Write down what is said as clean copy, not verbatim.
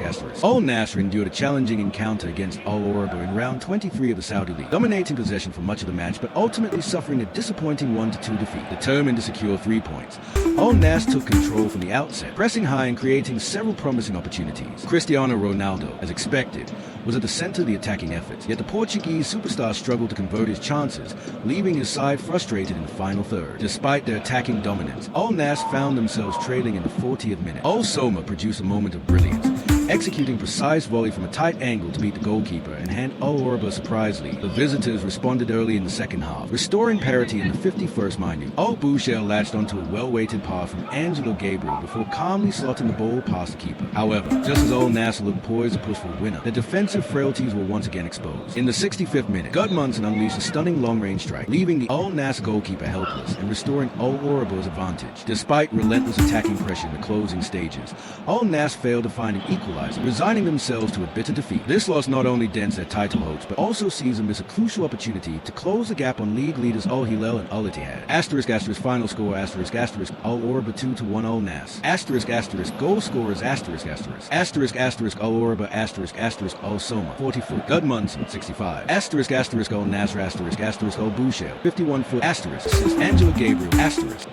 Al Nassr endured a challenging encounter against Al Orubah in round 23 of the Saudi League, dominating possession for much of the match but ultimately suffering a disappointing 1-2 defeat. Determined to secure 3 points, Al Nassr took control from the outset, pressing high and creating several promising opportunities. Cristiano Ronaldo, as expected, was at the center of the attacking efforts, yet the Portuguese superstar struggled to convert his chances, leaving his side frustrated in the final third. Despite their attacking dominance, Al Nassr found themselves trailing in the 40th minute. Somah produced a moment of brilliance, executing precise volley from a tight angle to beat the goalkeeper and hand Al Orubah a surprise lead. The visitors responded early in the second half, restoring parity in the 51st minute. Al Bouchel latched onto a well-weighted pass from Angelo Gabriel before calmly slotting the ball past the keeper. However, just as Al Nassr looked poised to push for a winner, the defensive frailties were once again exposed. In the 65th minute, Gudmundsson unleashed a stunning long-range strike, leaving the Al Nassr goalkeeper helpless and restoring Al Orubah's advantage. Despite relentless attacking pressure in the closing stages, Al Nassr failed to find an equalizer, resigning themselves to a bitter defeat. This loss not only dents their title hopes, but also sees them miss a crucial opportunity to close the gap on league leaders Al Hilal and Al Ittihad. ***, final score ***, Al Orubah 2-1 Al Nassr. Goal scorers ***, Al Orubah Al Somah 40-foot, Gudmundsson 65, ***, Al Nassr Al Bouchel 51-foot, assist Angelo Gabriel ***.